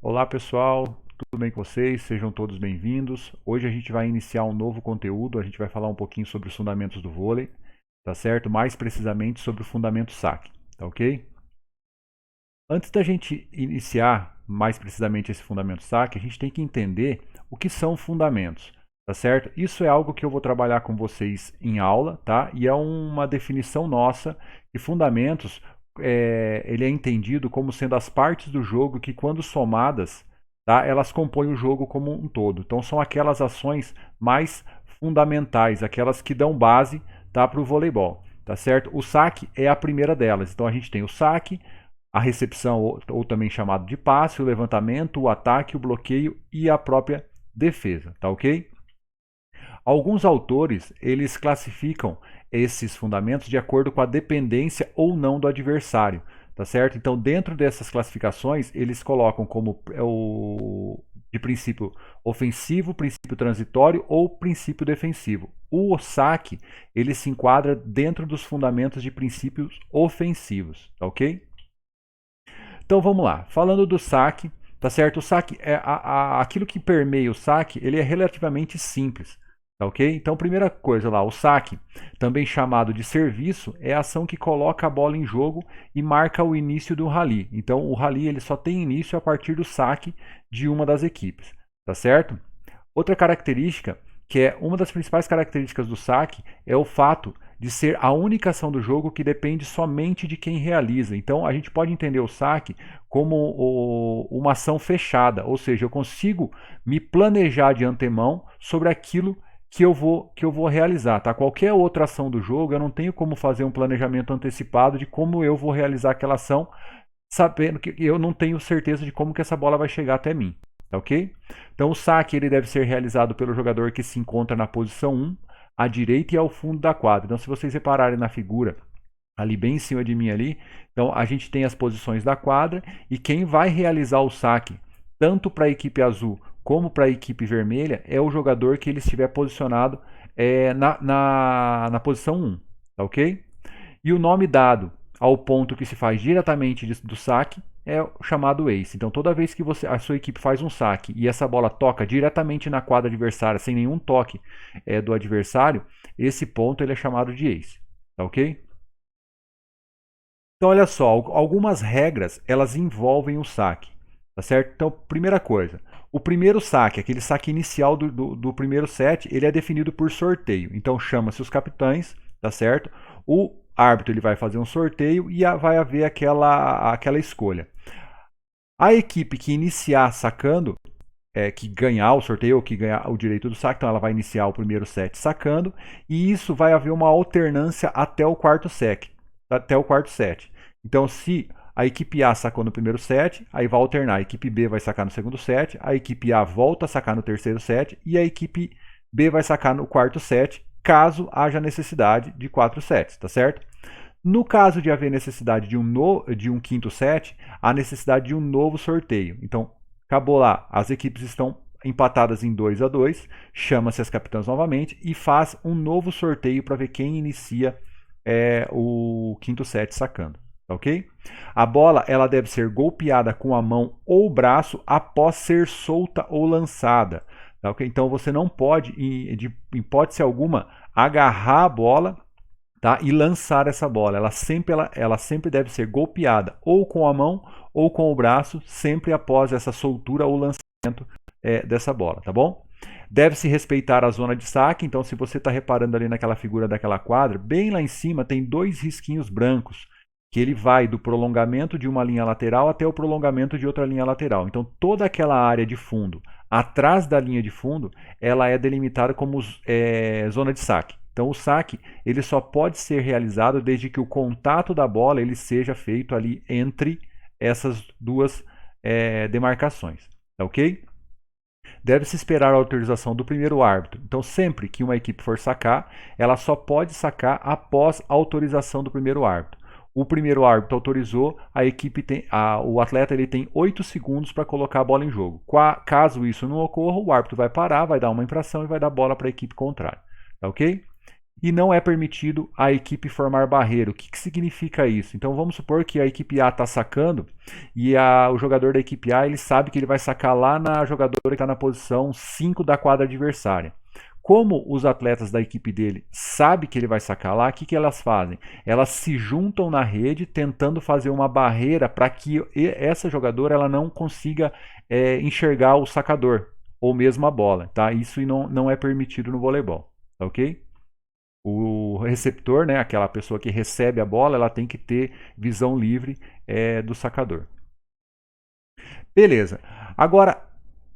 Olá pessoal, tudo bem com vocês? Sejam todos bem-vindos. Hoje a gente vai iniciar um novo conteúdo, a gente vai falar um pouquinho sobre os fundamentos do vôlei, tá certo? Mais precisamente sobre o fundamento saque, tá ok? Antes da gente iniciar mais precisamente esse fundamento saque, a gente tem que entender o que são fundamentos, tá certo? Isso é algo que eu vou trabalhar com vocês em aula, tá? E é uma definição nossa de fundamentos. Ele é entendido como sendo as partes do jogo que, quando somadas, tá, elas compõem o jogo como um todo. Então, são aquelas ações mais fundamentais, aquelas que dão base, tá, para o voleibol, tá certo? O saque é a primeira delas. Então, a gente tem o saque, a recepção, ou também chamado de passe, o levantamento, o ataque, o bloqueio e a própria defesa, tá ok? Alguns autores, eles classificam esses fundamentos de acordo com a dependência ou não do adversário, tá certo? Então, dentro dessas classificações, eles colocam como de princípio ofensivo, princípio transitório ou princípio defensivo. O saque, ele se enquadra dentro dos fundamentos de princípios ofensivos, tá ok? Então vamos lá, falando do saque, tá certo? O saque é aquilo que permeia o saque, ele é relativamente simples, tá ok? Então, primeira coisa lá, o saque, também chamado de serviço, é a ação que coloca a bola em jogo e marca o início do rally. Então, o rally ele só tem início a partir do saque de uma das equipes, tá certo? Outra característica, que é uma das principais características do saque, é o fato de ser a única ação do jogo que depende somente de quem realiza. Então, a gente pode entender o saque como uma ação fechada, ou seja, eu consigo me planejar de antemão sobre aquilo que eu vou realizar. Tá? Qualquer outra ação do jogo, eu não tenho como fazer um planejamento antecipado de como eu vou realizar aquela ação, sabendo que eu não tenho certeza de como que essa bola vai chegar até mim. Tá ok? Então o saque ele deve ser realizado pelo jogador que se encontra na posição 1, à direita e ao fundo da quadra. Então se vocês repararem na figura, ali bem em cima de mim ali, então a gente tem as posições da quadra e quem vai realizar o saque, tanto para a equipe azul como para a equipe vermelha, é o jogador que ele estiver posicionado na posição 1, tá ok? E o nome dado ao ponto que se faz diretamente do saque é o chamado ace. Então, toda vez que a sua equipe faz um saque e essa bola toca diretamente na quadra adversária, sem nenhum toque do adversário, esse ponto ele é chamado de ace. Tá ok? Então, olha só, algumas regras elas envolvem o saque. Tá certo? Então, primeira coisa, o primeiro saque, aquele saque inicial do primeiro set, ele é definido por sorteio. Então, chama-se os capitães, tá certo? O árbitro ele vai fazer um sorteio e vai haver aquela escolha. A equipe que iniciar sacando, que ganhar o sorteio ou que ganhar o direito do saque, então ela vai iniciar o primeiro set sacando, e isso vai haver uma alternância até o quarto set. Então, se a equipe A sacou no primeiro set, aí vai alternar. A equipe B vai sacar no segundo set, a equipe A volta a sacar no terceiro set e a equipe B vai sacar no quarto set, caso haja necessidade de 4 sets, tá certo? No caso de haver necessidade de um quinto set, há necessidade de um novo sorteio. Então, acabou lá, as equipes estão empatadas em 2-2, chama-se as capitãs novamente e faz um novo sorteio para ver quem inicia o quinto set sacando. Ok? A bola ela deve ser golpeada com a mão ou braço após ser solta ou lançada. Tá, okay? Então você não pode, de hipótese alguma, agarrar a bola, tá, e lançar essa bola. Ela sempre deve ser golpeada ou com a mão ou com o braço, sempre após essa soltura ou lançamento dessa bola, tá bom? Deve-se respeitar a zona de saque. Então, se você está reparando ali naquela figura daquela quadra, bem lá em cima tem 2 risquinhos brancos, que ele vai do prolongamento de uma linha lateral até o prolongamento de outra linha lateral. Então, toda aquela área de fundo, atrás da linha de fundo, ela é delimitada como zona de saque. Então, o saque ele só pode ser realizado desde que o contato da bola ele seja feito ali entre essas duas demarcações. Tá ok? Deve-se esperar a autorização do primeiro árbitro. Então, sempre que uma equipe for sacar, ela só pode sacar após a autorização do primeiro árbitro. O primeiro árbitro autorizou, o atleta ele tem 8 segundos para colocar a bola em jogo. Caso isso não ocorra, o árbitro vai parar, vai dar uma infração e vai dar bola para a equipe contrária. Tá ok? e não é permitido a equipe formar barreira. O que significa isso? Então vamos supor que a equipe A está sacando e o jogador da equipe A ele sabe que ele vai sacar lá na jogadora que está na posição 5 da quadra adversária. Como os atletas da equipe dele sabem que ele vai sacar lá, o que elas fazem? Elas se juntam na rede tentando fazer uma barreira para que essa jogadora ela não consiga enxergar o sacador ou mesmo a bola. Tá? Isso não é permitido no voleibol. Tá ok? O receptor, né, aquela pessoa que recebe a bola, ela tem que ter visão livre do sacador. Beleza. Agora,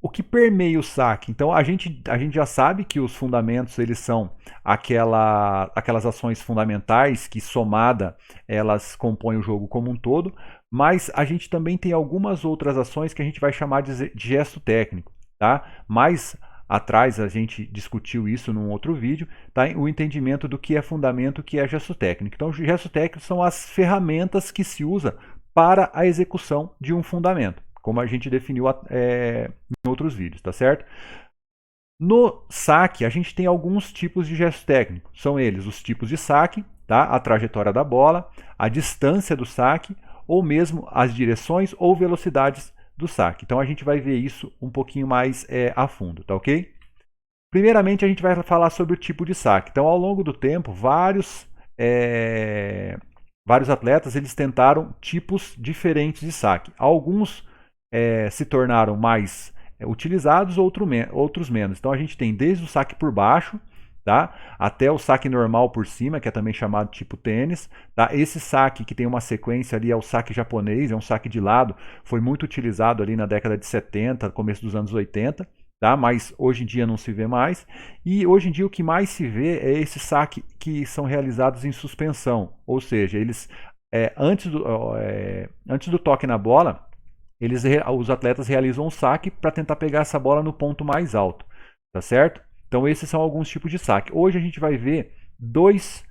o que permeia o saque? Então, a gente já sabe que os fundamentos eles são aquelas ações fundamentais que, somada, elas compõem o jogo como um todo, mas a gente também tem algumas outras ações que a gente vai chamar de gesto técnico. Tá? Mas atrás a gente discutiu isso num outro vídeo, tá? O entendimento do que é fundamento e o que é gesto técnico. Então, gesto técnico são as ferramentas que se usa para a execução de um fundamento, como a gente definiu em outros vídeos, tá certo? No saque, a gente tem alguns tipos de gesto técnico. São eles os tipos de saque, tá? A trajetória da bola, a distância do saque, ou mesmo as direções ou velocidades do saque. Então a gente vai ver isso um pouquinho mais a fundo, tá ok? Primeiramente a gente vai falar sobre o tipo de saque. Então ao longo do tempo, vários atletas eles tentaram tipos diferentes de saque. Alguns se tornaram mais utilizados, outros menos. Então a gente tem desde o saque por baixo, tá? Até o saque normal por cima, que é também chamado tipo tênis. Tá? Esse saque que tem uma sequência ali é o saque japonês, é um saque de lado, foi muito utilizado ali na década de 70, começo dos anos 80, tá? Mas hoje em dia não se vê mais. E hoje em dia o que mais se vê é esse saque que são realizados em suspensão, ou seja, eles antes do toque na bola, os atletas realizam um saque para tentar pegar essa bola no ponto mais alto, tá certo? Então esses são alguns tipos de saque. Hoje a gente vai ver dois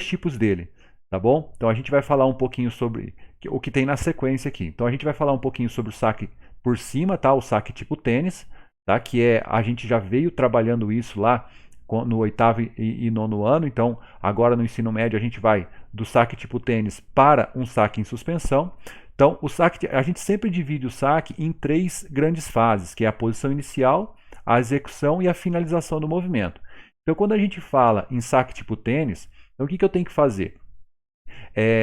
tipos dele, tá bom? Então a gente vai falar um pouquinho sobre o que tem na sequência aqui. Então a gente vai falar um pouquinho sobre o saque por cima, tá? O saque tipo tênis, tá? Que a gente já veio trabalhando isso lá no 8º e 9º ano. Então agora no ensino médio a gente vai do saque tipo tênis para um saque em suspensão. Então o saque, a gente sempre divide o saque em 3 grandes fases, que é a posição inicial, a execução e a finalização do movimento. Então, quando a gente fala em saque tipo tênis, então o que eu tenho que fazer?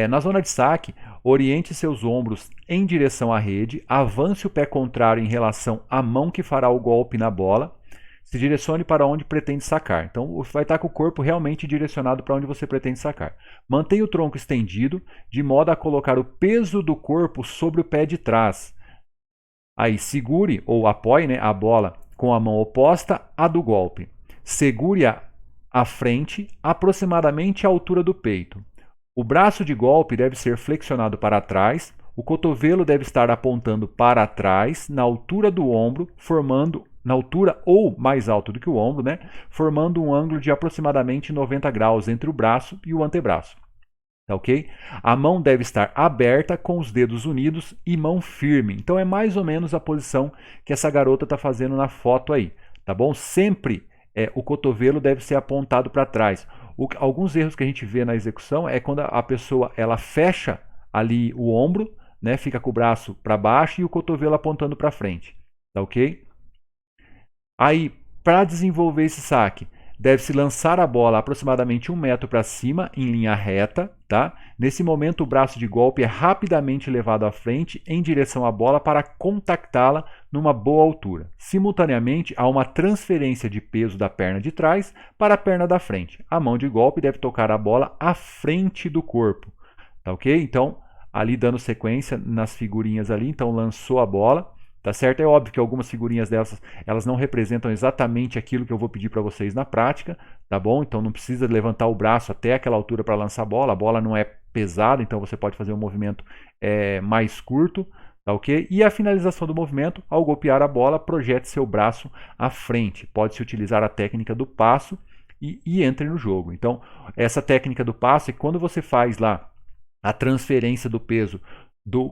Na zona de saque, oriente seus ombros em direção à rede, avance o pé contrário em relação à mão que fará o golpe na bola, se direcione para onde pretende sacar. Então, vai estar com o corpo realmente direcionado para onde você pretende sacar. Mantenha o tronco estendido, de modo a colocar o peso do corpo sobre o pé de trás. Aí, segure ou apoie, né, a bola com a mão oposta à do golpe. Segure-a à frente, aproximadamente à altura do peito. O braço de golpe deve ser flexionado para trás, o cotovelo deve estar apontando para trás, na altura do ombro, na altura ou mais alto do que o ombro, né, formando um ângulo de aproximadamente 90 graus entre o braço e o antebraço. Tá ok? A mão deve estar aberta com os dedos unidos e mão firme. Então é mais ou menos a posição que essa garota está fazendo na foto aí. Tá bom? Sempre o cotovelo deve ser apontado para trás. Alguns erros que a gente vê na execução é quando a pessoa ela fecha ali o ombro, né, fica com o braço para baixo e o cotovelo apontando para frente. Tá ok? Aí, para desenvolver esse saque, deve-se lançar a bola aproximadamente 1 metro para cima, em linha reta. Tá? Nesse momento, o braço de golpe é rapidamente levado à frente em direção à bola para contactá-la numa boa altura. Simultaneamente, há uma transferência de peso da perna de trás para a perna da frente. A mão de golpe deve tocar a bola à frente do corpo. Tá ok? Então, ali dando sequência nas figurinhas ali, então lançou a bola. Tá certo? É óbvio que algumas figurinhas dessas, elas não representam exatamente aquilo que eu vou pedir para vocês na prática, tá bom? Então não precisa levantar o braço até aquela altura para lançar a bola não é pesada, então você pode fazer um movimento mais curto, tá ok? E a finalização do movimento, ao golpear a bola, projete seu braço à frente. Pode-se utilizar a técnica do passo e entre no jogo. Então, essa técnica do passo é que quando você faz lá a transferência do peso do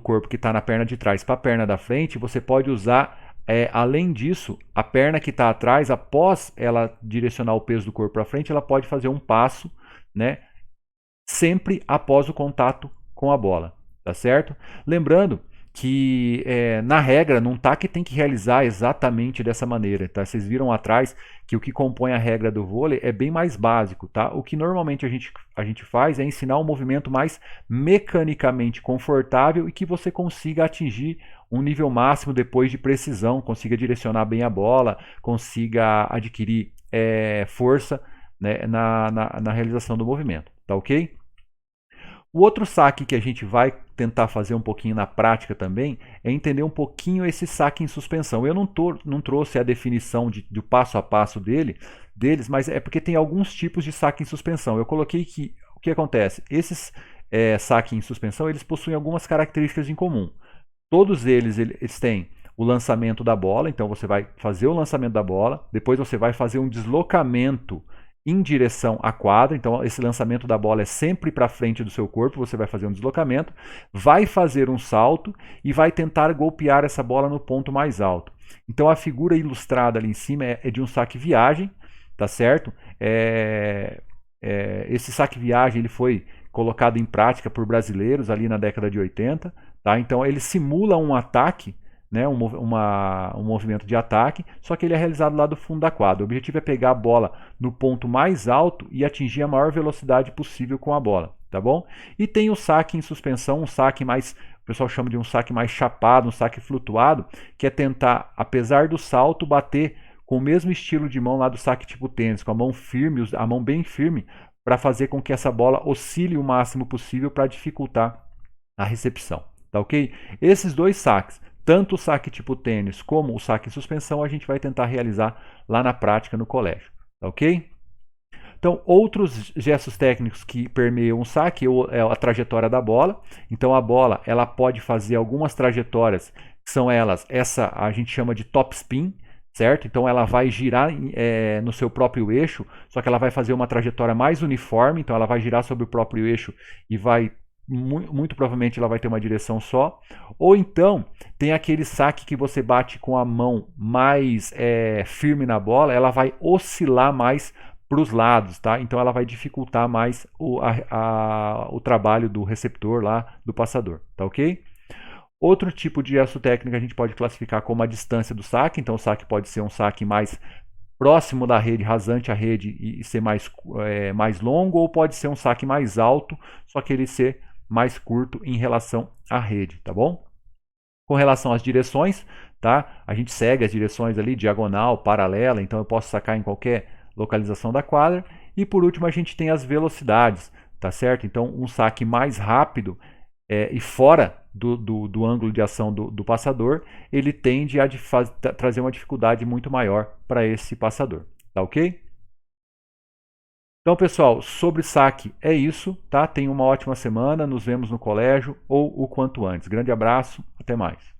corpo que está na perna de trás para a perna da frente, você pode usar além disso, a perna que está atrás, após ela direcionar o peso do corpo para frente, ela pode fazer um passo, né, sempre após o contato com a bola, tá certo? Lembrando que na regra não tá que tem que realizar exatamente dessa maneira, tá? Vocês viram atrás que o que compõe a regra do vôlei é bem mais básico, tá? O que normalmente a gente faz é ensinar um movimento mais mecanicamente confortável e que você consiga atingir um nível máximo depois de precisão, consiga direcionar bem a bola, consiga adquirir força, né, na realização do movimento, tá ok? O outro saque que a gente vai tentar fazer um pouquinho na prática também é entender um pouquinho esse saque em suspensão. Eu não trouxe a definição do passo a passo deles, mas é porque tem alguns tipos de saque em suspensão. Eu coloquei que o que acontece? Esses saque em suspensão eles possuem algumas características em comum. Todos eles têm o lançamento da bola, então você vai fazer o lançamento da bola, depois você vai fazer um deslocamento em direção à quadra, então esse lançamento da bola é sempre para frente do seu corpo, você vai fazer um deslocamento, vai fazer um salto e vai tentar golpear essa bola no ponto mais alto. Então a figura ilustrada ali em cima é de um saque viagem, tá certo? Esse saque viagem ele foi colocado em prática por brasileiros ali na década de 80, tá? Então ele simula um ataque, né, um movimento de ataque, só que ele é realizado lá do fundo da quadra. O objetivo é pegar a bola no ponto mais alto e atingir a maior velocidade possível com a bola, tá bom? E tem o saque em suspensão, um saque mais, o pessoal chama de um saque mais chapado, um saque flutuado, que é tentar, apesar do salto, bater com o mesmo estilo de mão lá do saque tipo tênis, com a mão firme, a mão bem firme, para fazer com que essa bola oscile o máximo possível para dificultar a recepção, tá ok? Esses dois saques, tanto o saque tipo tênis como o saque em suspensão, a gente vai tentar realizar lá na prática no colégio, tá ok? Então, outros gestos técnicos que permeiam o saque é a trajetória da bola. Então, a bola ela pode fazer algumas trajetórias, que são elas, essa a gente chama de top spin, certo? Então, ela vai girar no seu próprio eixo, só que ela vai fazer uma trajetória mais uniforme, então ela vai girar sobre o próprio eixo e vai muito provavelmente ela vai ter uma direção só. Ou então tem aquele saque que você bate com a mão mais firme na bola, ela vai oscilar mais para os lados, tá? Então ela vai dificultar mais o trabalho do receptor lá, do passador, tá ok? Outro tipo de gesto técnico a gente pode classificar como a distância do saque, então o saque pode ser um saque mais próximo da rede, rasante à rede e ser mais longo, ou pode ser um saque mais alto, só que ele ser mais curto em relação à rede, tá bom? Com relação às direções, tá? A gente segue as direções ali, diagonal, paralela, então eu posso sacar em qualquer localização da quadra. E por último a gente tem as velocidades, tá certo? Então um saque mais rápido e fora do ângulo de ação do passador, ele tende a trazer uma dificuldade muito maior para esse passador, tá ok? Então, pessoal, sobre saque é isso, tá? Tenha uma ótima semana, nos vemos no colégio ou o quanto antes. Grande abraço, até mais.